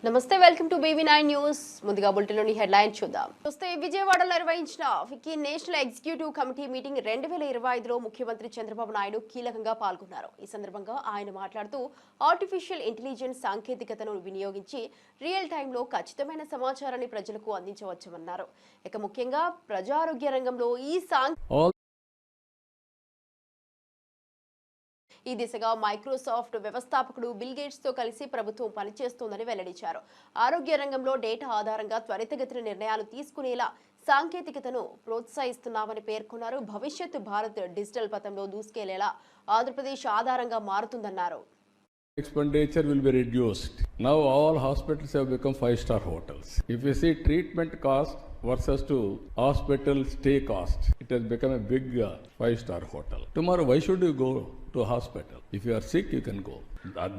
నమస్తే, welcome to BV9 news. ముందుగా బులెటిన్లోని headline చూద్దాం. చూస్తే విజయవాడలో నిర్వహించిన FICCI national executive committee meeting 2025లో ముఖ్యమంత్రి చంద్రబాబు నాయుడు కీలకంగా పాల్గొన్నారు. ఈ సందర్భంగా ఆయన మాట్లాడుతూ ఆర్టిఫిషియల్ ఇంటెలిజెన్స్ సాంకేతికతను వినియోగించి రియల్ టైంలో ఖచ్చితమైన సమాచారాన్ని ప్రజలకు అందించవచ్చన్నారు. ఇక ముఖ్యంగా ప్రజారోగ్య రంగంలో ఈ దిశగా మైక్రోసాఫ్ట్ వ్యవస్థాపకుడు బిల్ గేట్స్ తో కలిసి ప్రభుత్వం పనిచేస్తోందని వెల్లడించారు. ఆరోగ్య రంగంలో డేటా ఆధారంగా త్వరితగతిన నిర్ణయాలు తీసుకునేలా సాంకేతికతను ప్రోత్సహిస్తున్నామని పేర్కొన్నారు. భవిష్యత్తు భారత్ డిజిటల్ పథంలో దూసుకెళ్లేలా ఆంధ్రప్రదేశ్ ఆధారంగా మారుతుందన్నారు. Expenditure will be reduced. Now all hospitals have become 5-star hotels. If you see treatment cost versus to hospital stay cost, it has become a big 5-star hotel. Tomorrow, why should you go to hospital? If you are sick, you can go.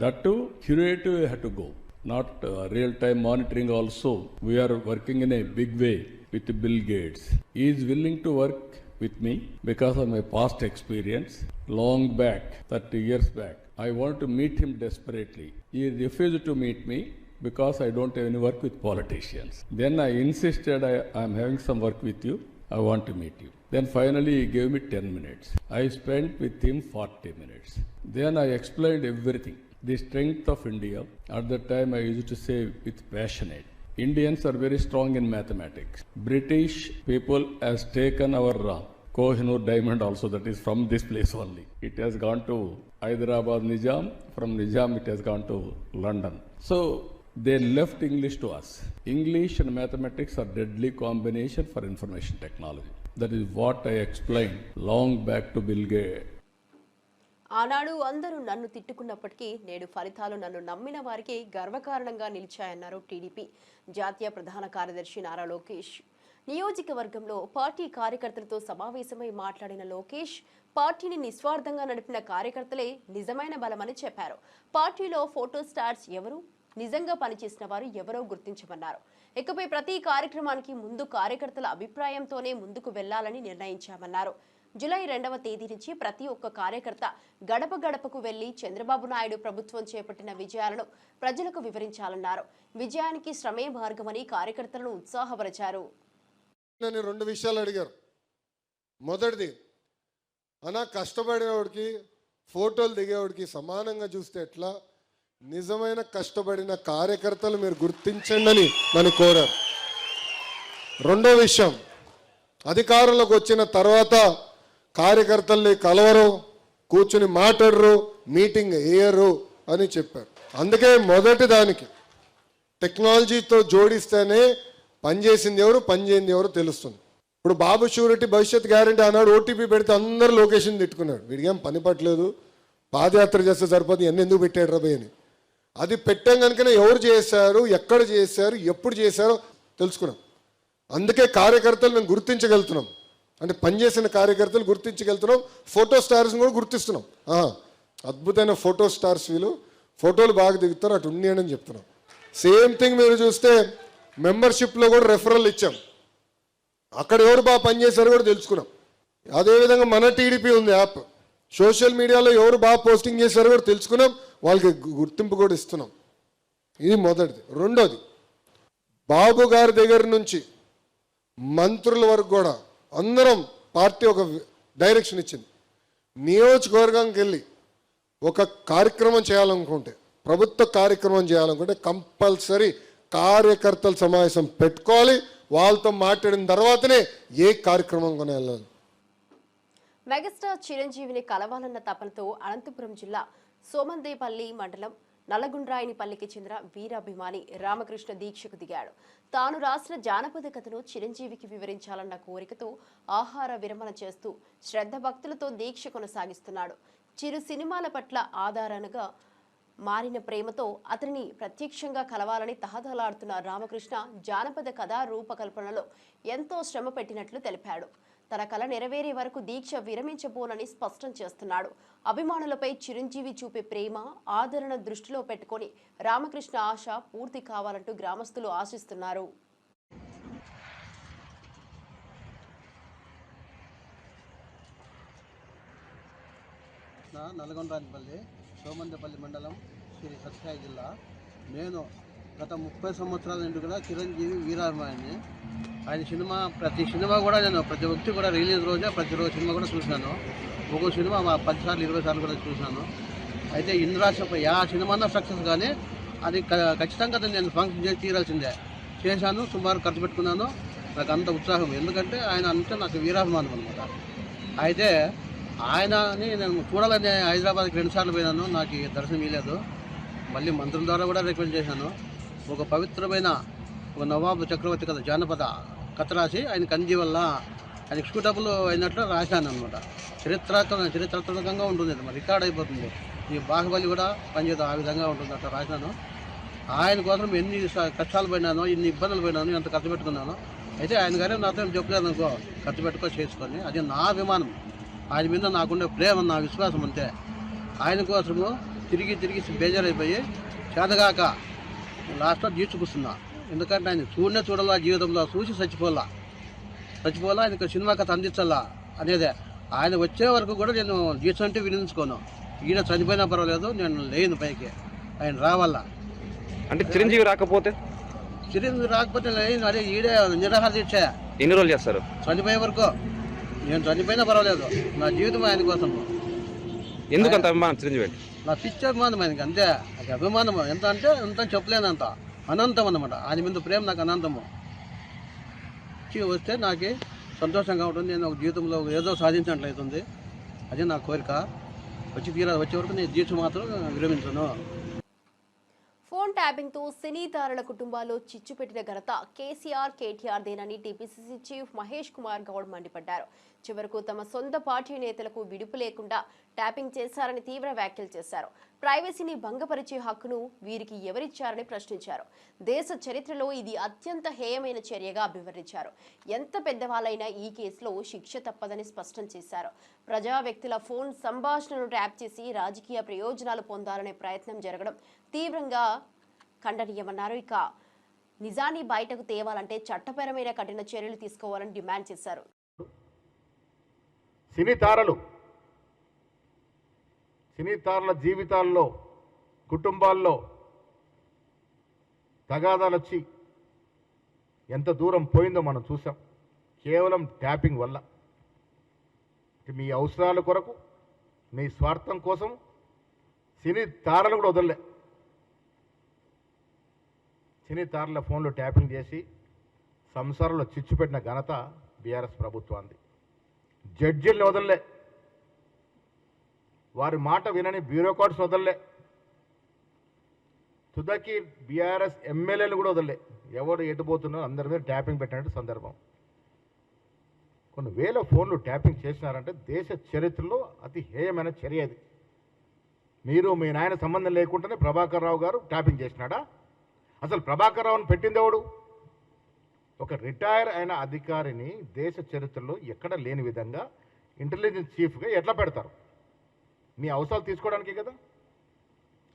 That too, curative you have to go. Not real-time monitoring also. We are working in a big way with Bill Gates. He is willing to work with me because of my past experience. Long back, 30 years back, I wanted to meet him desperately. He refused to meet me because I don't have any work with politicians. Then I insisted, I am having some work with you. I want to meet you. Then finally he gave me 10 minutes. I spent with him 40 minutes. Then I explained everything. The strength of India. At that time I used to say with passionate. Indians are very strong in mathematics. British people has taken our Kohinoor diamond also, that is from this place only. It has gone to Hyderabad Nizam. From Nizam it has gone to London. So they left English to us. English and mathematics are deadly combination for information technology. That is what I explained long back to Bill Gates. ఆనాడు అందరూ నన్ను తిట్టుకున్నప్పటికీ నేడు ఫలితాలు నన్ను నమ్మిన వారికి గర్వకారణంగా నిలిచాయన్నారు TDP జాతీయ ప్రధాన కార్యదర్శి నారా లోకేష్. నియోజకవర్గంలో పార్టీ కార్యకర్తలతో సమావేశమై మాట్లాడిన లోకేష్ పార్టీని నిస్వార్థంగా నడిపిన కార్యకర్తలే నిజమైన బలమని చెప్పారు. పార్టీలో ఫోటో స్టార్స్ ఎవరు, నిజంగా పనిచేసిన వారు ఎవరో గుర్తించమన్నారు. ఇకపై ప్రతి కార్యక్రమానికి ముందు కార్యకర్తల అభిప్రాయంతోనే ముందుకు వెళ్లాలని నిర్ణయించామన్నారు. జూలై 2వ తేదీ నుంచి ప్రతి ఒక్క కార్యకర్త గడప గడపకు వెళ్లి చంద్రబాబు నాయుడు ప్రభుత్వం చేపట్టిన విజయాలను ప్రజలకు వివరించాలన్నారు. విజయానికి శ్రమే మార్గమని కార్యకర్తలను ఉత్సాహపరిచారు. నేను 2 విషయాలు అడిగారు. మొదటిది, అనా కష్టపడేవాడికి ఫోటోలు దిగేవాడికి సమానంగా చూస్తే ఎట్లా, నిజమైన కష్టపడిన కార్యకర్తలు మీరు గుర్తించండి అని నన్ను కోరారు. రెండో విషయం, అధికారంలోకి వచ్చిన తర్వాత కార్యకర్తల్ని కలవరు, కూర్చుని మాట్లాడరు, మీటింగ్ వేయరు అని చెప్పారు. అందుకే మొదటి దానికి టెక్నాలజీతో జోడిస్తేనే పనిచేసింది ఎవరు, పనిచేయింది ఎవరు తెలుస్తుంది. ఇప్పుడు బాబు షూరిటీ భవిష్యత్ గ్యారంటీ అన్నాడు, ఓటీపీ పెడితే అందరూ లొకేషన్ తిట్టుకున్నాడు. వీడికేం పని పట్టలేదు, పాదయాత్ర చేస్తే సరిపోతుంది, ఎందుకు పెట్టాడు రబై అని. అది పెట్టాం కనుకనే ఎవరు చేశారు, ఎక్కడ చేశారు, ఎప్పుడు చేశారో తెలుసుకున్నాం. అందుకే కార్యకర్తలు మేము గుర్తించగలుగుతున్నాం, అంటే పనిచేసిన కార్యకర్తలు గుర్తించగలుగుతున్నాం. ఫోటో స్టార్స్ని కూడా గుర్తిస్తున్నాం. అద్భుతమైన ఫోటో స్టార్స్, వీళ్ళు ఫోటోలు బాగా దిగుతారు, అటు ఉన్నాయని చెప్తున్నాం. సేమ్ థింగ్ మీరు చూస్తే మెంబర్షిప్లో కూడా రెఫరల్ ఇచ్చాం, అక్కడ ఎవరు బాగా పనిచేశారు కూడా తెలుసుకున్నాం. అదేవిధంగా మన టీడీపీ ఉంది యాప్, సోషల్ మీడియాలో ఎవరు బాగా పోస్టింగ్ చేశారో కూడా తెలుసుకున్నాం, వాళ్ళకి గుర్తింపు కూడా ఇస్తున్నాం. ఇది మొదటిది. రెండోది, బాబు గారి దగ్గర నుంచి మంత్రుల వరకు కూడా అందరం పార్టీ ఒక డైరెక్షన్ ఇచ్చింది. నియోజకవర్గానికి వెళ్ళి ఒక కార్యక్రమం చేయాలనుకుంటే, ప్రభుత్వ కార్యక్రమం చేయాలనుకుంటే కంపల్సరీ కార్యకర్తల సమావేశం పెట్టుకోవాలి. వాళ్ళతో మాట్లాడిన తర్వాతనే ఏ కార్యక్రమం కొని వెళ్ళాలి. మెగాస్టార్ చిరంజీవిని కలవాలన్న తపనతో అనంతపురం జిల్లా సోమందేపల్లి మండలం నల్లగుండ్రాయినిపల్లికి చెందిన వీరాభిమాని రామకృష్ణ దీక్షకు దిగాడు. తాను రాసిన జానపద కథను చిరంజీవికి వివరించాలన్న కోరికతో ఆహార విరమణ చేస్తూ శ్రద్ధ భక్తులతో దీక్ష కొనసాగిస్తున్నాడు. చిరు సినిమాల పట్ల ఆధారంగా మారిన ప్రేమతో అతనిని ప్రత్యక్షంగా కలవాలని తహతలాడుతున్న రామకృష్ణ జానపద కథా రూపకల్పనలో ఎంతో శ్రమ పెట్టినట్లు తెలిపాడు. తన కళ నెరవేరే వరకు దీక్ష విరమించబోనని స్పష్టం చేస్తున్నాడు. అభిమానులపై చిరంజీవి చూపే ప్రేమ, ఆదరణ దృష్టిలో పెట్టుకొని రామకృష్ణ ఆశ పూర్తి కావాలంటూ గ్రామస్తులు ఆశిస్తున్నారు. నల్గొండపల్లి సోమందేపల్లి మండలం శ్రీ సత్యసాయి జిల్లా. నేను గత 30 సంవత్సరాల నుండి కూడా చిరంజీవి వీరాభిమాని. ఆయన సినిమా ప్రతి సినిమా కూడా నేను ప్రతి ఒక్కటి కూడా రిలీజ్ రోజే ప్రతిరోజు సినిమా కూడా చూసినాను. ఒక్కో సినిమా 10 సార్లు 20 సార్లు కూడా చూసినాను. అయితే ఇంద్రాక్ష యా సినిమా సక్సెస్ కానీ అది ఖచ్చితంగా నేను ఫంక్షన్ చేసి తీరాల్సిందే. చేశాను, సుమారు ఖర్చు పెట్టుకున్నాను. నాకు అంత ఉత్సాహం, ఎందుకంటే ఆయన అంటే నాకు వీరాభిమానం అనమాట. అయితే ఆయనని నేను చూడాలని హైదరాబాద్కి 2 సార్లు పోయినాను, నాకు దర్శనం ఇవ్వలేదు. మళ్ళీ మంత్రుల ద్వారా కూడా రికమెండ్ చేశాను. ఒక పవిత్రమైన ఒక నవాబు చక్రవర్తి కథ, జానపద కథ రాసి ఆయన కంజీ వల్ల ఆయన ఎక్స్క్యూటబుల్ అయినట్లు రాశాను అనమాట. చరిత్రాత్మకంగా ఉంటుంది, మరి రికార్డ్ అయిపోతుంది. ఈ బాహుబలి కూడా పనిచేయదు, ఆ విధంగా ఉంటుంది. అట్లా రాశాను. ఆయన కోసం ఎన్ని కష్టాలు పడినానో, ఎన్ని ఇబ్బందులు పడినానో, ఎంత ఖర్చు పెట్టుకున్నానో. అయితే ఆయన గారే నాతో చెప్పలేదు అనుకో, ఖర్చు పెట్టుకో చేసుకొని. అది నా అభిమానం, ఆయన మీద నాకుండే ప్రేమ, నా విశ్వాసం అంతే. ఆయన కోసము తిరిగి బేజారైపోయి చేతగాక లాస్ట్లో జీడ్చుకుస్తున్నా. ఎందుకంటే ఆయన చూడాలా, జీవితంలో చూసి చచ్చిపోలా, ఆయనకు సినిమా కథ అందించాలా అనేదే. ఆయన వచ్చే వరకు కూడా నేను జీడ్చంటే వినించుకోను. ఈయన చనిపోయినా పర్వాలేదు, నేను లేను పైకి, ఆయన రావాలా. అంటే చిరంజీవి రాకపోతే లేను, అదే ఈడే నిరాహార దీక్ష. ఎన్ని రోజులు చేస్తారు? చనిపోయే వరకు. నేను చనిపోయినా పర్వాలేదు, నా జీవితం ఆయన కోసం. ఎందుకంత అభిమానం చిరంజీవి? నా పిచ్చి అభిమానం ఆయనకి, అంతే. అది అభిమానం ఎంత అంటే ఎంత చెప్పలేనంత, అనంతం అన్నమాట. ఆయన మీద ప్రేమ నాకు అనంతము. వస్తే నాకు సంతోషంగా ఉంటుంది. నేను ఒక జీవితంలో ఏదో సాధించినట్లయితుంది. అదే నా కోరిక. వచ్చే వరకు నేను దీక్ష మాత్రం విరమించను. ఫోన్ ట్యాపింగ్తో సినీ తారల కుటుంబాల్లో చిచ్చు పెట్టిన ఘనత కేటీఆర్ దేనని టీపీసీసీ చీఫ్ మహేష్ కుమార్ గౌడ్ మండిపడ్డారు. చివరకు తమ సొంత పార్టీ నేతలకు విడుపు లేకుండా ట్యాపింగ్ చేశారని తీవ్ర వ్యాఖ్యలు చేశారు. ప్రైవసీని భంగపరిచే హక్కును వీరికి ఎవరిచ్చారని ప్రశ్నించారు. దేశ చరిత్రలో ఇది అత్యంత హేయమైన చర్యగా అభివర్ణించారు. ఎంత పెద్దవాళ్ళైనా ఈ కేసులో శిక్ష తప్పదని స్పష్టం చేశారు. ప్రజా వ్యక్తుల ఫోన్ సంభాషణను ట్యాప్ చేసి రాజకీయ ప్రయోజనాలు పొందాలనే ప్రయత్నం జరగడం తీవ్రంగా ఖండనీయమన్నారు. ఇక నిజాన్ని బయటకు తేవాలంటే చట్టపరమైన కఠిన చర్యలు తీసుకోవాలని డిమాండ్ చేశారు. సినీ తారల జీవితాల్లో, కుటుంబాల్లో తగాదాలు వచ్చి ఎంత దూరం పోయిందో మనం చూసాం, కేవలం ట్యాపింగ్ వల్ల. మీ అవసరాల కొరకు, మీ స్వార్థం కోసం సినీ తారలు కూడా వదలలే. సినీ తారల ఫోన్లో ట్యాపింగ్ చేసి సంసారంలో చిచ్చు పెట్టిన ఘనత బీఆర్ఎస్ ప్రభుత్వాన్ని. జడ్జిల్ని వదలలే, వారి మాట వినని బ్యూరోక్రాట్స్ వదలలే, తుదకి బీఆర్ఎస్ ఎమ్మెల్యేలు కూడా వదలలే. ఎవరు ఎటుపోతున్నారో అందరి మీద ట్యాపింగ్ పెట్టినట్టు సందర్భం. కొన్ని వేల ఫోన్లు ట్యాపింగ్ చేసినారంటే దేశ చరిత్రలో అతి హేయమైన చర్య అది. మీరు మీ నాయన సంబంధం లేకుండానే ప్రభాకర్ రావు గారు ట్యాపింగ్ చేసినాడా? అసలు ప్రభాకర్ రావుని పెట్టింది ఎవడు? ఒక రిటైర్ అయిన అధికారిని దేశ చరిత్రలో ఎక్కడ లేని విధంగా ఇంటెలిజెన్స్ చీఫ్గా ఎట్లా పెడతారు? మీ అవసరాలు తీసుకోవడానికే కదా.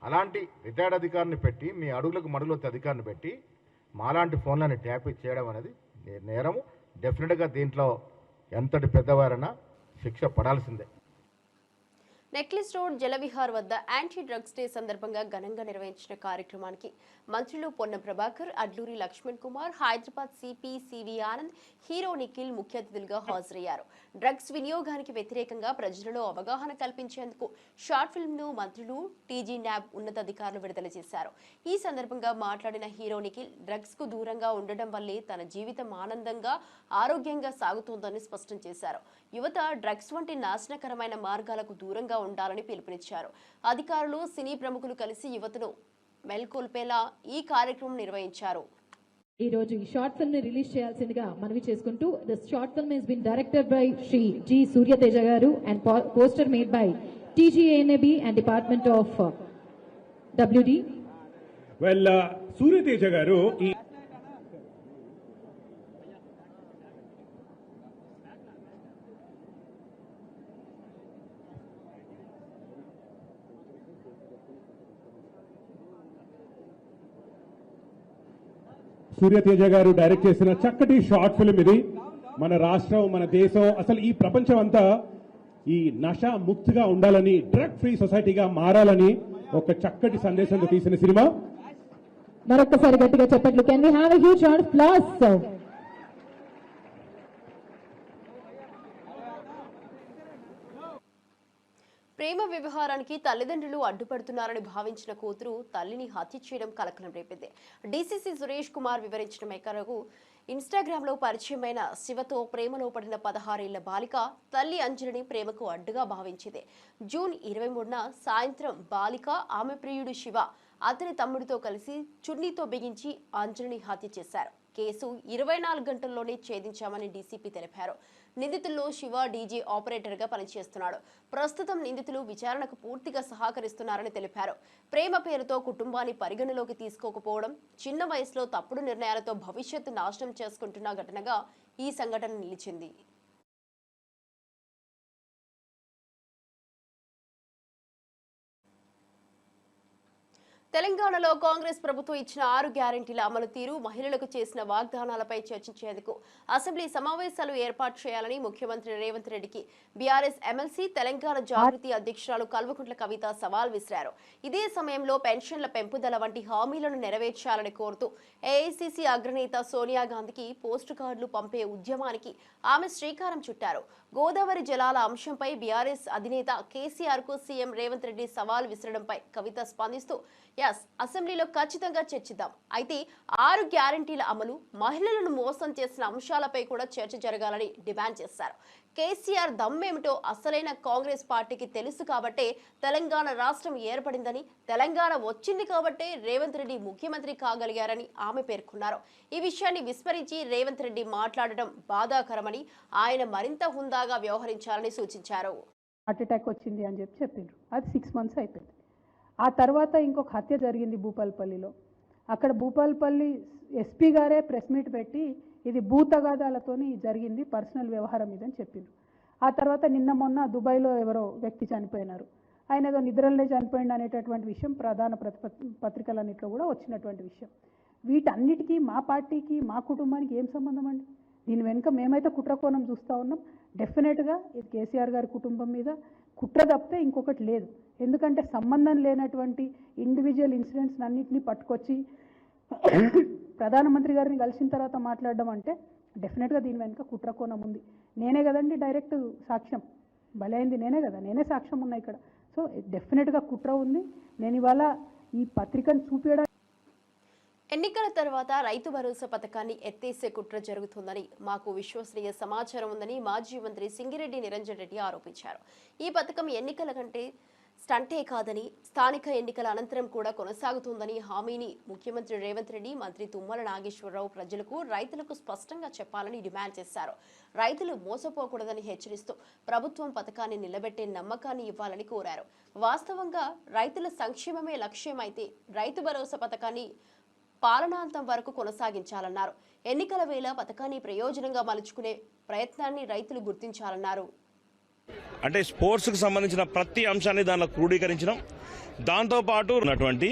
అలాంటి రిటైర్డ్ అధికారిని పెట్టి, మీ అడుగులకు మడుగులొత్తే అధికారిని పెట్టి మాలాంటి ఫోన్లని ట్యాపింగ్ చేయడం అనేది నేరము. డెఫినెట్గా దీంట్లో ఎంతటి పెద్దవారైనా శిక్ష పడాల్సిందే. నెక్లెస్ రోడ్ జలవిహార్ వద్ద యాంటీ డ్రగ్స్ డే సందర్భంగా ఘనంగా నిర్వహించిన కార్యక్రమానికి మంత్రులు Ponnam Prabhakar, Adluri Laxman Kumar, Hyderabad CP CV Anand, hero Nikhil ముఖ్య అతిథులుగా హాజరయ్యారు. డ్రగ్స్ వినియోగానికి వ్యతిరేకంగా ప్రజలలో అవగాహన కల్పించేందుకు షార్ట్ ఫిల్మ్ ను మంత్రులు, టీజీ న్యాబ్ ఉన్నతాధికారులు విడుదల చేశారు. ఈ సందర్భంగా మాట్లాడిన హీరో నిఖిల్, డ్రగ్స్ కు దూరంగా ఉండడం వల్లే తన జీవితం ఆనందంగా, ఆరోగ్యంగా సాగుతోందని స్పష్టం చేశారు. యువత డ్రగ్స్ వంటి నాశనకరమైన మార్గాలకు దూరంగా ఉండాలని పిలుపునిచ్చారు. అధికారులు, సినీ ప్రముఖులు కలిసి యువతను మెల్కొల్పేలా ఈ కార్యక్రమం నిర్వహించారు. ఈ రోజు ఈ షార్ట్ ఫిల్మ్ ని రిలీజ్ చేయాల్సిందిగా మనవి చేసుకుంటూ, this short film has been directed by Shri G Suryateja గారు and poster made by TGANAB and department of WD. Well, Suryateja గారు ఈ సూర్యతేజ గారు డైరెక్ట్ చేసిన చక్కటి షార్ట్ ఫిల్మ్ ఇది. మన రాష్ట్రం, మన దేశం, అసలు ఈ ప్రపంచం అంతా ఈ నషా ముక్తిగా ఉండాలని, డ్రగ్ ఫ్రీ సొసైటీగా మారాలని ఒక చక్కటి సందేశంతో తీసిన సినిమా. మరొకసారి గట్టిగా చెప్పట్లు. Can we have a huge round of applause? ప్రేమ వ్యవహారానికి తల్లిదండ్రులు అడ్డుపడుతున్నారని భావించిన కూతురు తల్లిని హత్య చేయడం కలకలం రేపింది. డీసీసీ సురేష్ కుమార్ వివరించిన మేరకు ఇన్స్టాగ్రామ్లో పరిచయమైన శివతో ప్రేమలో పడిన 16 ఏళ్ల బాలిక తల్లి అంజలిని ప్రేమకు అడ్డుగా భావించింది. జూన్ 23న సాయంత్రం బాలిక ఆమె ప్రియుడు శివ అతని తమ్ముడితో కలిసి చున్నీతో బిగించి అంజలిని హత్య చేశారు. కేసు 24 గంటల్లోనే ఛేదించామని డీసీపీ తెలిపారు. నిందితుల్లో శివ డీజే ఆపరేటర్ గా పనిచేస్తున్నాడు. ప్రస్తుతం నిందితులు విచారణకు పూర్తిగా సహకరిస్తున్నారని తెలిపారు. ప్రేమ పేరుతో కుటుంబాన్ని పరిగణలోకి తీసుకోకపోవడం, చిన్న వయసులో తప్పుడు నిర్ణయాలతో భవిష్యత్తు నాశనం చేసుకుంటున్న ఘటనగా ఈ సంఘటన నిలిచింది. తెలంగాణలో కాంగ్రెస్ ప్రభుత్వం ఇచ్చిన 6 గ్యారెంటీల అమలు తీరు, మహిళలకు చేసిన వాగ్దానాలపై చర్చించేందుకు అసెంబ్లీ సమావేశాలు ఏర్పాటు చేయాలని ముఖ్యమంత్రి రేవంత్ రెడ్డికి బీఆర్ఎస్ ఎమ్మెల్సీ తెలంగాణ జాగృతి అధ్యక్షురాలు కల్వకుంట్ల కవిత సవాల్ విసిరారు. ఇదే సమయంలో పెన్షన్ల పెంపుదల వంటి హామీలను నెరవేర్చాలని కోరుతూ ఏఐసీసీ అగ్రనేత సోనియా గాంధీకి పోస్టు కార్డులు పంపే ఉద్యమానికి ఆమె శ్రీకారం చుట్టారు. గోదావరి జలాల అంశంపై బీఆర్ఎస్ అధినేత కేసీఆర్ కు సీఎం రేవంత్ రెడ్డి సవాల్ విసరడంపై కవిత స్పందిస్తూ అసెంబ్లీలో ఖచ్చితంగా చర్చిద్దాం. అయితే 6 గ్యారెంటీల అమలు, మహిళలను మోసం చేసిన అంశాలపై కూడా చర్చ జరగాలని డిమాండ్ చేశారు. కేసీఆర్ దమ్మేమిటో అసలైన కాంగ్రెస్ పార్టీకి తెలుసు కాబట్టే తెలంగాణ రాష్ట్రం ఏర్పడిందని, తెలంగాణ వచ్చింది కాబట్టే రేవంత్ రెడ్డి ముఖ్యమంత్రి కాగలిగారని ఆమె పేర్కొన్నారు. ఈ విషయాన్ని విస్మరించి రేవంత్ రెడ్డి మాట్లాడడం బాధాకరమని, ఆయన మరింత హుందాగా వ్యవహరించాలని సూచించారు. హార్ట్ అటాక్ వచ్చింది అని చెప్పిండ్రు. అది 6 months అయిపోయింది. ఆ తర్వాత ఇంకొక హత్య జరిగింది భూపాలపల్లిలో. అక్కడ భూపాలపల్లి ఎస్పీ గారే ప్రెస్ మీట్ పెట్టి ఇది భూతగాదాలతోని జరిగింది, పర్సనల్ వ్యవహారం ఇదని చెప్పిండ్రు. ఆ తర్వాత నిన్న మొన్న దుబాయ్లో ఎవరో వ్యక్తి చనిపోయినారు, ఆయన ఏదో నిద్రలే చనిపోయింది అనేటటువంటి విషయం ప్రధాన పత్రికలన్నింటిలో కూడా వచ్చినటువంటి విషయం. వీటన్నిటికీ మా పార్టీకి, మా కుటుంబానికి ఏం సంబంధం అండి? దీని వెనుక మేమైతే కుట్రకోణం చూస్తూ ఉన్నాం. డెఫినెట్గా ఇది కేసీఆర్ గారి కుటుంబం మీద కుట్ర తప్పితే ఇంకొకటి లేదు. ఎందుకంటే సంబంధం లేనటువంటి ఇండివిజువల్ ఇన్సిడెంట్స్ అన్నింటినీ పట్టుకొచ్చి ప్రధానమంత్రి గారిని కలిసిన తర్వాత మాట్లాడడం అంటే డెఫినెట్గా దీని వెనుక కుట్రకోణం ఉంది. నేనే కదండి డైరెక్ట్ సాక్ష్యం, బలైంది నేనే కదా, నేనే సాక్ష్యం ఉన్నా ఇక్కడ. సో డెఫినెట్గా కుట్ర ఉంది. నేను ఇవాళ ఈ పత్రికను చూపించడం. ఎన్నికల తర్వాత రైతు భరోసా పథకాన్ని ఎత్తేసే కుట్ర జరుగుతుందని మాకు విశ్వసనీయ సమాచారం ఉందని మాజీ మంత్రి సింగిరెడ్డి నిరంజన్ రెడ్డి ఆరోపించారు. ఈ పథకం ఎన్నికల కంటే స్టంటే కాదని, స్థానిక ఎన్నికల అనంతరం కూడా కొనసాగుతుందని హామీని ముఖ్యమంత్రి రేవంత్ రెడ్డి, మంత్రి తుమ్మల నాగేశ్వరరావు ప్రజలకు, రైతులకు స్పష్టంగా చెప్పాలని డిమాండ్ చేశారు. రైతులు మోసపోకూడదని హెచ్చరిస్తూ ప్రభుత్వం పథకాన్ని నిలబెట్టే నమ్మకాన్ని ఇవ్వాలని కోరారు. వాస్తవంగా రైతుల సంక్షేమమే లక్ష్యమైతే రైతు భరోసా పథకాన్ని పాలనాంతం వరకు కొనసాగించాలన్నారు. ఎన్నికల వేళ పథకాన్ని ప్రయోజనంగా మలుచుకునే ప్రయత్నాన్ని రైతులు గుర్తించాలన్నారు. అంటే స్పోర్ట్స్కి సంబంధించిన ప్రతి అంశాన్ని దానిలో క్రోడీకరించడం, దాంతోపాటు ఉన్నటువంటి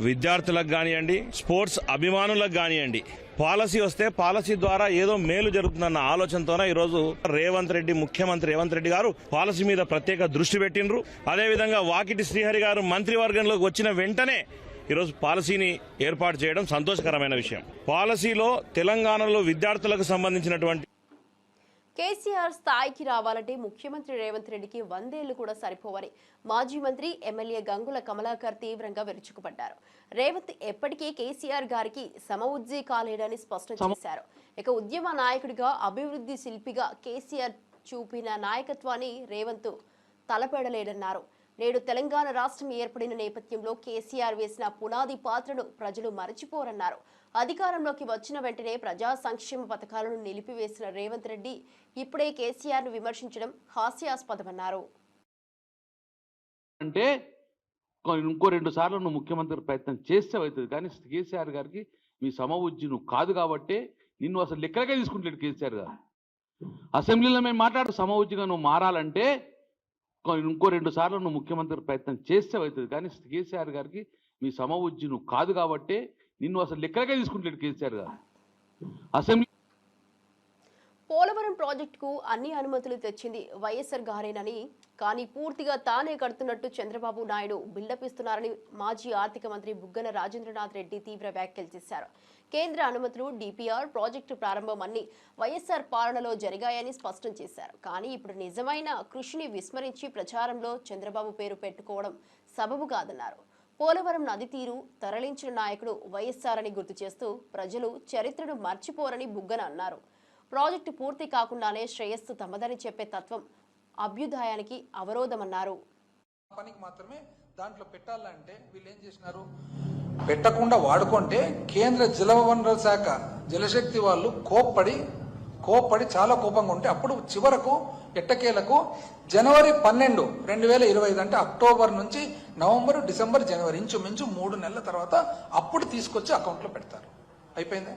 విద్యార్థులకు కానివ్వండి, స్పోర్ట్స్ అభిమానులకు కానివ్వండి, పాలసీ వస్తే పాలసీ ద్వారా ఏదో మేలు జరుగుతుందన్న ఆలోచనతోనే ఈరోజు రేవంత్ రెడ్డి, ముఖ్యమంత్రి రేవంత్ రెడ్డి గారు పాలసీ మీద ప్రత్యేక దృష్టి పెట్టిండ్రు. అదేవిధంగా వాకిటి శ్రీహరి గారు మంత్రివర్గంలోకి వచ్చిన వెంటనే ఈరోజు పాలసీని ఏర్పాటు చేయడం సంతోషకరమైన విషయం. పాలసీలో తెలంగాణలో విద్యార్థులకు సంబంధించినటువంటి కేసీఆర్ స్థాయికి రావాలంటే ముఖ్యమంత్రి రేవంత్ రెడ్డికి 100 ఏళ్లు కూడా సరిపోవని మాజీ మంత్రి ఎమ్మెల్యే గంగుల కమలాకర్ తీవ్రంగా విరుచుకుపడ్డారు. రేవంత్ ఎప్పటికీ కేసీఆర్ గారికి సమఉజ్జీ కాలేడని స్పష్టం చేశారు. ఇక ఉద్యమ నాయకుడిగా, అభివృద్ధి శిల్పిగా కేసీఆర్ చూపిన నాయకత్వాన్ని రేవంత్ తలపెడలేడన్నారు. నేడు తెలంగాణ రాష్ట్రం ఏర్పడిన నేపథ్యంలో కేసీఆర్ వేసిన పునాది పాత్రను ప్రజలు మరచిపోరన్నారు. అధికారంలోకి వచ్చిన వెంటనే ప్రజా సంక్షేమ పథకాలను నిలిపివేసిన రేవంత్ రెడ్డి ఇప్పుడే కేసీఆర్ ను విమర్శించడం హాస్యాస్పదమన్నారు. అంటే ఇంకో 2 సార్లు నువ్వు ముఖ్యమంత్రి ప్రయత్నం చేస్తే అవుతుంది, కానీ కేసీఆర్ గారికి మీ సమఉజ్జి నువ్వు కాదు కాబట్టే నిన్ను అసలు లెక్కలకే తీసుకుంటలేడు కేసీఆర్ గారు. అసెంబ్లీలో మేము మాట్లాడు సమఉజ్జిగా నువ్వు మారాలంటే ఇంకో 2 సార్లు నువ్వు ముఖ్యమంత్రి ప్రయత్నం చేస్తే అవుతుంది, కానీ కేసీఆర్ గారికి మీ సమఉజ్జి నువ్వు కాదు కాబట్టే నిన్ను అసలు లెక్కలకే తీసుకుంటలేడు కేసీఆర్ గారు. అసెంబ్లీ పోలవరం ప్రాజెక్టుకు అన్ని అనుమతులు తెచ్చింది వైఎస్ఆర్ గారేనని, కానీ పూర్తిగా తానే కడుతున్నట్టు చంద్రబాబు నాయుడు బిల్డప్ ఇస్తున్నారని మాజీ ఆర్థిక మంత్రి బుగ్గన రాజేంద్రనాథ్ రెడ్డి తీవ్ర వ్యాఖ్యలు చేశారు. కేంద్ర అనుమతులు, డిపిఆర్, ప్రాజెక్టు ప్రారంభం అన్ని వైఎస్ఆర్ పాలనలో జరిగాయని స్పష్టం చేశారు. కానీ ఇప్పుడు నిజమైన కృషిని విస్మరించి ప్రచారంలో చంద్రబాబు పేరు పెట్టుకోవడం సబబు కాదన్నారు. పోలవరం నది తీరు తరలించిన నాయకుడు వైఎస్ఆర్ అని గుర్తు చేస్తూ ప్రజలు చరిత్రను మర్చిపోరని బుగ్గన అన్నారు. ప్రాజెక్టు పూర్తి కాకుండానే శ్రేయస్సు తమదని చెప్పే తత్వం అభ్యుదయానికి అవరోధమన్నారు. పనికి మాత్రమే దాంట్లో పెట్టాలంటే వీళ్ళు ఏం చేసినారు, పెట్టకుండా వాడుకుంటే కేంద్ర జలవనరుల శాఖ జలశక్తి వాళ్ళు కోప్పడి చాలా కోపంగా ఉంటే అప్పుడు చివరకు ఎట్టకేలకు జనవరి 12, 2025 అంటే అక్టోబర్ నుంచి నవంబర్, డిసెంబర్, జనవరి ఇంచుమించు 3 నెలల తర్వాత అప్పుడు తీసుకొచ్చి అకౌంట్లో పెడతారు. అయిపోయింది.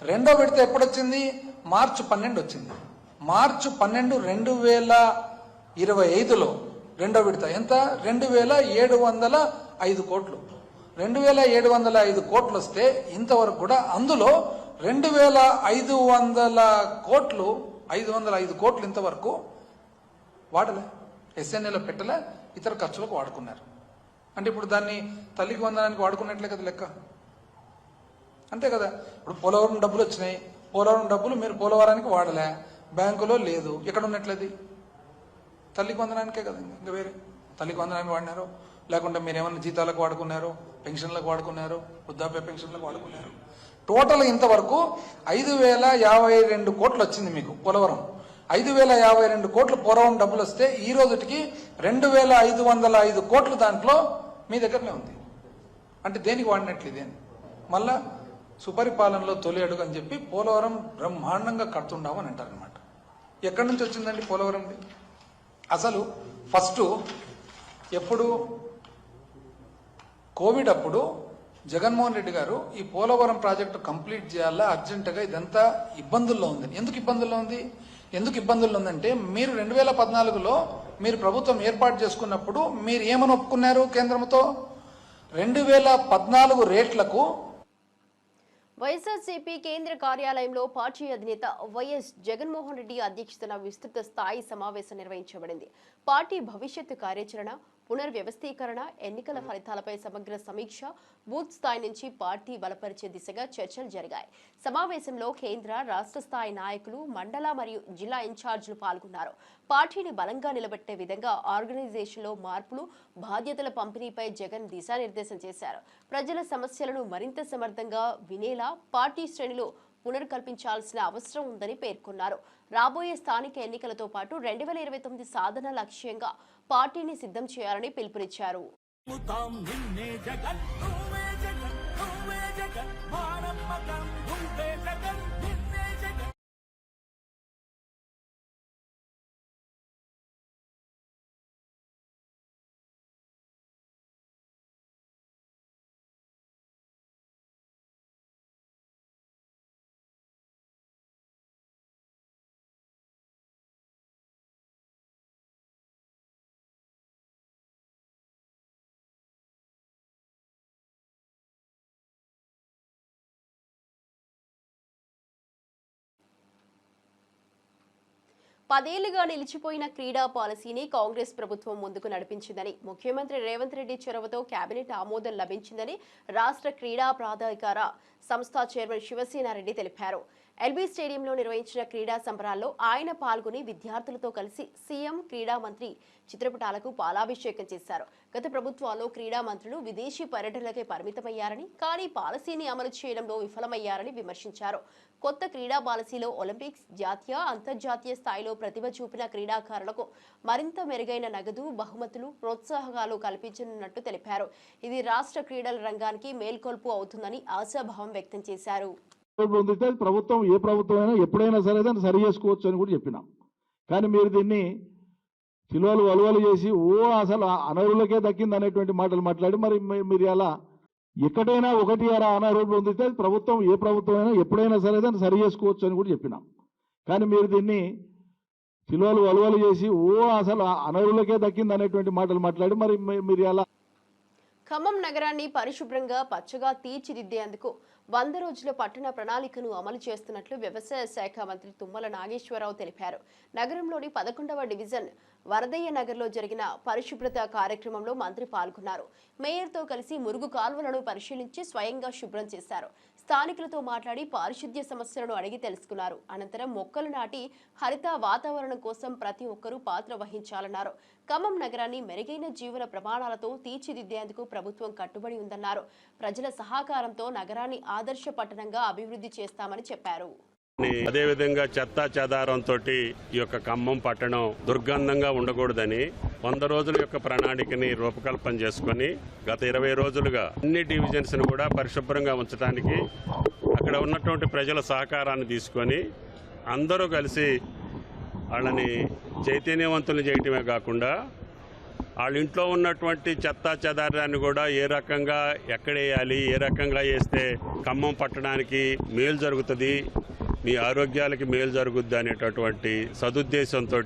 రెండో విడత ఎప్పుడు వచ్చింది? మార్చి 12 వచ్చింది. మార్చి 12, 2025లో రెండో విడత ఎంత? 2705 కోట్లు. 2705 కోట్లు వస్తే ఇంతవరకు కూడా అందులో 2500 కోట్లు 505 కోట్లు ఇంతవరకు వాడలే, ఎస్ఎన్ఏలో పెట్టలే, ఇతర ఖర్చులకు వాడుకున్నారు. అంటే ఇప్పుడు దాన్ని తల్లికి వందనానికి వాడుకున్నట్లే కదా లెక్క, అంతే కదా. ఇప్పుడు పోలవరం డబ్బులు వచ్చినాయి, పోలవరం డబ్బులు మీరు పోలవరానికి వాడలే, బ్యాంకులో లేదు, ఎక్కడ ఉన్నట్లది? తల్లికి వందనానికే కదా. ఇంకా వేరే తల్లికి వందనానికి వాడినారు, లేకుంటే మీరు ఏమన్నా జీతాలకు వాడుకున్నారు, పెన్షన్లకు వాడుకున్నారు, వృద్ధాప్య పెన్షన్లకు వాడుకున్నారు. టోటల్ ఇంతవరకు 5052 కోట్లు వచ్చింది మీకు పోలవరం. 5052 కోట్లు పోలవరం డబ్బులు వస్తే ఈ రోజుకి 2505 కోట్లు దాంట్లో మీ దగ్గరనే ఉంది. అంటే దేనికి వాడినట్లు ఇదేని? మళ్ళా సుపరిపాలనలో తొలి అడుగు అని చెప్పి పోలవరం బ్రహ్మాండంగా కడుతుండామని అంటారనమాట. ఎక్కడి నుంచి వచ్చిందండి పోలవరంది? అసలు ఫస్ట్ ఎప్పుడు కోవిడ్ అప్పుడు జగన్మోహన్ రెడ్డి గారు ఈ పోలవరం ప్రాజెక్టు కంప్లీట్ చేయాలా అర్జెంటుగా, ఇదంతా ఇబ్బందుల్లో ఉంది. ఎందుకు ఇబ్బందుల్లో ఉందంటే మీరు 2014లో మీరు ప్రభుత్వం ఏర్పాటు చేసుకున్నప్పుడు మీరు ఏమని ఒప్పుకున్నారు కేంద్రంతో? 2014 రేట్లకు వైఎస్ఆర్సీపీ కేంద్ర కార్యాలయంలో పార్టీ అధినేత వైఎస్ జగన్మోహన్ రెడ్డి అధ్యక్షతన విస్తృత స్థాయి సమావేశం నిర్వహించబడింది. పార్టీ భవిష్యత్తు కార్యాచరణ, పునర్వ్యవస్థీకరణ, ఎన్నికల ఫలితాలపై సమగ్ర సమీక్ష, బూత్ స్థాయి నుంచి పార్టీ బలపరిచే దిశగా చర్చలు జరిగాయి. సమావేశంలో కేంద్ర, రాష్ట్ర స్థాయి నాయకులు, మండల మరియు జిల్లా ఇన్ఛార్జీలు పాల్గొన్నారు. పార్టీని బలంగా నిలబెట్టే విధంగా ఆర్గనైజేషన్లో మార్పులు, బాధ్యతల పంపిణీపై జగన్ దిశానిర్దేశం చేశారు. ప్రజల సమస్యలను మరింత సమర్థంగా వినేలా పార్టీ శ్రేణులు పునర్కల్పించాల్సిన అవసరం ఉందని పేర్కొన్నారు. రాబోయే స్థానిక ఎన్నికలతో పాటు 2029 సాధన లక్ష్యంగా పార్టీని సిద్ధం చేయాలని పిలుపునిచ్చారు. పదేళ్లుగా నిలిచిపోయిన క్రీడా పాలసీని కాంగ్రెస్ ప్రభుత్వం ముందుకు నడిపించిందని, ముఖ్యమంత్రి రేవంత్ రెడ్డి చొరవతో కేబినెట్ ఆమోదం లభించిందని రాష్ట్ర క్రీడా ప్రాధికార సంస్థ చైర్మన్ శివసేనారెడ్డి తెలిపారు. ఎల్బీ స్టేడియంలో నిర్వహించిన క్రీడా సంబరాల్లో ఆయన పాల్గొని విద్యార్థులతో కలిసి సీఎం, క్రీడా మంత్రి చిత్రపటాలకు పాలాభిషేకం చేశారు. గత ప్రభుత్వాల్లో క్రీడా మంత్రులు విదేశీ పర్యటనలకే పరిమితమయ్యారని, కానీ పాలసీని అమలు చేయడంలో విఫలమయ్యారని విమర్శించారు. కొత్త క్రీడా పాలసీలో ఒలింపిక్స్, జాతీయ, అంతర్జాతీయ స్థాయిలో ప్రతిభ చూపిన క్రీడాకారులకు మరింత మెరుగైన నగదు, బహుమతులు, ప్రోత్సాహకాలు కల్పించనున్నట్టు తెలిపారు. ఇది రాష్ట్ర క్రీడల రంగానికి మేల్కొల్పు అవుతుందని ఆశాభావం వ్యక్తం చేశారు. ప్రభుత్వం ఏ ప్రభుత్వం అయినా ఎప్పుడైనా సరే దాన్ని సరి చేసుకోవచ్చు అని కూడా చెప్పినాం. కానీ మీరు దీన్ని చిలువలు వలువలు చేసి అసలు అనర్హులకే దక్కింది అనేటువంటి మాటలు మాట్లాడి మరి మీరు అలా ఎక్కడైనా ఒకటి అనర్హులు పొందితే ప్రభుత్వం ఏ ప్రభుత్వం అయినా ఎప్పుడైనా సరే దాన్ని సరి చేసుకోవచ్చు అని కూడా చెప్పినాం. కానీ మీరు దీన్ని చిలువలు వలువలు చేసి అసలు అనర్హులకే దక్కింది అనేటువంటి మాటలు మాట్లాడి మరి మీరు అలా ఖమ్మం నగరాన్ని పరిశుభ్రంగా పచ్చగా తీర్చిదిద్దేందుకు 100 రోజుల పట్టణ ప్రణాళికను అమలు చేస్తున్నట్లు వ్యవసాయ శాఖ మంత్రి తుమ్మల నాగేశ్వరరావు తెలిపారు. నగరంలోని 11వ డివిజన్ వరదయ్య నగర్లో జరిగిన పరిశుభ్రత కార్యక్రమంలో మంత్రి పాల్గొన్నారు. మేయర్తో కలిసి మురుగు కాల్వలను పరిశీలించి స్వయంగా శుభ్రం చేశారు. స్థానికులతో మాట్లాడి పారిశుద్ధ్య సమస్యలను అడిగి తెలుసుకున్నారు. అనంతరం మొక్కలు నాటి హరిత వాతావరణం కోసం ప్రతి ఒక్కరూ పాత్ర వహించాలన్నారు. ఖమ్మం నగరాన్ని మెరుగైన జీవన ప్రమాణాలతో తీర్చిదిద్దేందుకు ప్రభుత్వం కట్టుబడి ఉందన్నారు. ప్రజల సహకారంతో నగరాన్ని ఆదర్శ పట్టణంగా అభివృద్ధి చేస్తామని చెప్పారు. అదేవిధంగా చెత్తా చెదారంతో ఈ యొక్క ఖమ్మం పట్టణం దుర్గంధంగా ఉండకూడదని 100 రోజుల యొక్క ప్రణాళికని రూపకల్పన చేసుకుని గత 20 రోజులుగా అన్ని డివిజన్స్ ను కూడా పరిశుభ్రంగా ఉంచడానికి అక్కడ ఉన్నటువంటి ప్రజల సహకారాన్ని తీసుకొని అందరూ కలిసి వాళ్ళని చైతన్యవంతులు చేయటమే కాకుండా వాళ్ళ ఇంట్లో ఉన్నటువంటి చెత్తా చెదారాన్ని కూడా ఏ రకంగా ఎక్కడేయాలి, ఏ రకంగా వేస్తే ఖమ్మం పట్టడానికి మేలు జరుగుతుంది, మీ ఆరోగ్యాలకి మేలు జరుగుద్ది అనేటటువంటి సదుద్దేశంతో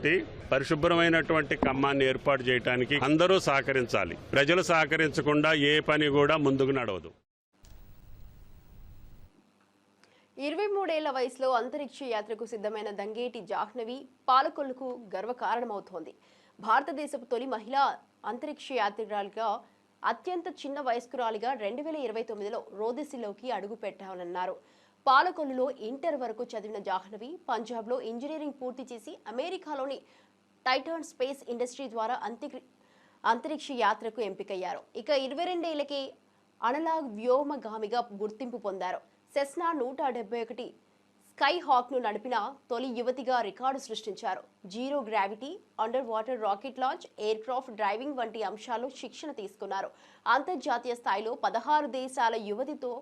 పరిశుభ్రమైనటువంటి ఖమ్మాన్ని ఏర్పాటు చేయడానికి అందరూ సహకరించాలి. ప్రజలు సహకరించకుండా ఏ పని కూడా ముందుకు నడవదు. 23 ఏళ్ల వయసులో అంతరిక్ష యాత్రకు సిద్ధమైన దంగేటి జాహ్నవి పాలకొల్లుకు గర్వకారణమవుతోంది. భారతదేశపు తొలి మహిళా అంతరిక్ష యాత్రికురాలిగా అత్యంత చిన్న వయస్కురాలిగా 2029లో రోదసిలోకి అడుగు పెట్టాలన్నారు. పాలకొల్లులో ఇంటర్ వరకు చదివిన జాహ్నవి పంజాబ్లో ఇంజనీరింగ్ పూర్తి చేసి అమెరికాలోని టైటాన్ స్పేస్ ఇండస్ట్రీ ద్వారా అంతరిక్ష యాత్రకు ఎంపికయ్యారు. ఇక 22 ఏళ్లకే అనలాగ్ వ్యోమగామిగా గుర్తింపు పొందారు. సెస్నా 171 స్కై హాక్ ను నడిపిన తొలి యువతిగా రికార్డు సృష్టించారు. Zero gravity, under water rocket launch, air craft driving వంటి అంశాల్లో శిక్షణ తీసుకున్నారు. అంతర్జాతీయ స్థాయిలో 16 దేశాల యువతితో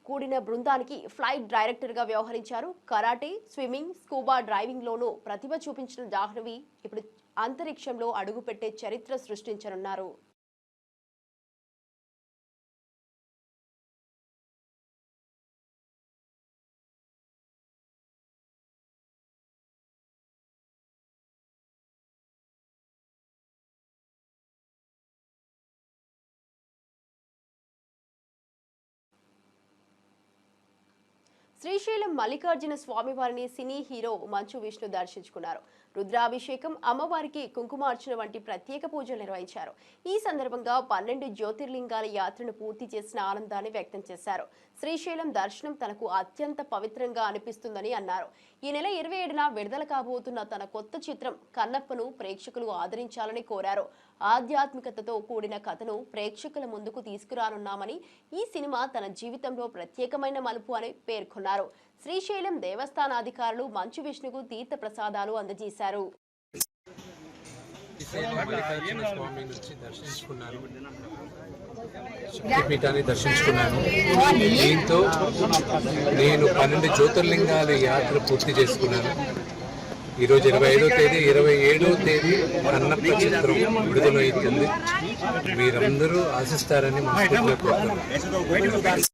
కూడిన బృందానికి ఫ్లైట్ డైరెక్టర్గా వ్యవహరించారు. కరాటే, స్విమ్మింగ్, స్కూబా డ్రైవింగ్ లోనూ ప్రతిభ చూపించిన జాహ్నవి ఇప్పుడు అంతరిక్షంలో అడుగుపెట్టే చరిత్ర సృష్టించనున్నారు. శ్రీశైలం మల్లికార్జున స్వామివారిని సినీ హీరో మంచు విష్ణు దర్శించుకున్నారు. రుద్రాభిషేకం, అమ్మవారికి కుంకుమార్చన వంటి ప్రత్యేక పూజలు నిర్వహించారు. ఈ సందర్భంగా 12 జ్యోతిర్లింగాల యాత్రను పూర్తి చేసిన ఆనందాన్ని వ్యక్తం చేశారు. శ్రీశైలం దర్శనం తనకు అత్యంత పవిత్రంగా అనిపిస్తుందని అన్నారు. ఈ నెల 27న విడుదల కాబోతున్న తన కొత్త చిత్రం కన్నప్పను ప్రేక్షకులు ఆదరించాలని కోరారు. ఆధ్యాత్మికతతో కూడిన కథను ప్రేక్షకుల ముందుకు తీసుకురానున్నామని, ఈ సినిమా తన జీవితంలో ప్రత్యేకమైన మలుపు అని పేర్కొన్నారు. శ్రీశైలం దేవస్థానాధికారులు మంచు విష్ణుకు తీర్థ ప్రసాదాలు అందజేశారు. శక్తిపీఠాన్ని దర్శించుకున్నాను. దీంతో నేను 12 జ్యోతిర్లింగాల యాత్ర పూర్తి చేసుకున్నాను. ఈరోజు 25వ తేదీ, 27వ తేదీ కన్నప్ప చిత్రం విడుదలవుతుంది. మీరందరూ ఆశిస్తారని మనస్ఫూర్తిగా కోరుతున్నాను.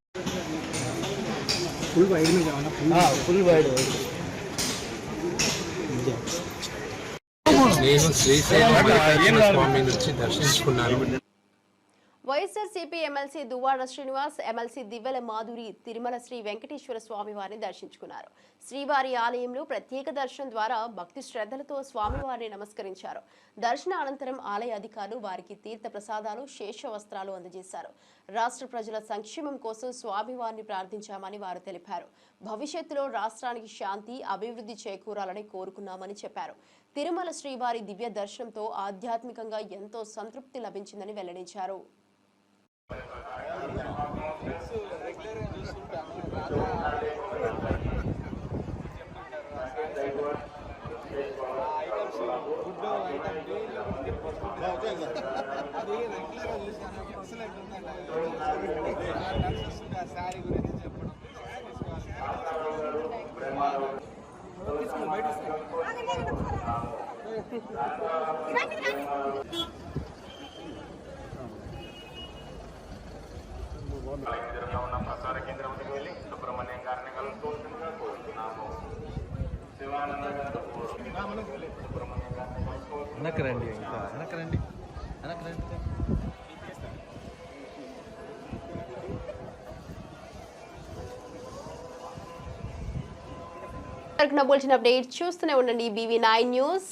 నేను శ్రీశైలం మల్లికార్జున స్వామి నుంచి దర్శించుకున్నాను. వైఎస్ఆర్సీపీ ఎమ్మెల్సీ దువ్వాడ శ్రీనివాస్, ఎమ్మెల్సీ దివ్వెల మాధురి తిరుమల శ్రీ వెంకటేశ్వర స్వామి వారిని దర్శించుకున్నారు. శ్రీవారి ఆలయంలో ప్రత్యేక దర్శనం ద్వారా భక్తి శ్రద్ధలతో స్వామివారిని నమస్కరించారు. దర్శన అనంతరం ఆలయ అధికారులు వారికి తీర్థ ప్రసాదాలు, శేష వస్త్రాలు అందజేశారు. రాష్ట్ర ప్రజల సంక్షేమం కోసం స్వామివారిని ప్రార్థించామని వారు తెలిపారు. భవిష్యత్తులో రాష్ట్రానికి శాంతి, అభివృద్ధి చేకూరాలని కోరుకున్నామని చెప్పారు. తిరుమల శ్రీవారి దివ్య దర్శనంతో ఆధ్యాత్మికంగా ఎంతో సంతృప్తి లభించిందని వెల్లడించారు. ప్రసార కేంద్రానికి వెళ్ళి సుబ్రహ్మణ్యం గారిని కలుసుకోవాల్సిందిగా కోరుతున్నాము. శివానంద గారు సుబ్రహ్మణ్యం గారిని కలుసుకోవాల్సిందిగా వెనక్కి రండి, ఇంకా వెనక్కి రండి, వెనక్కి రండి. బులెటిన్ అప్డేట్ చూస్తూనే ఉండండి BV9 న్యూస్.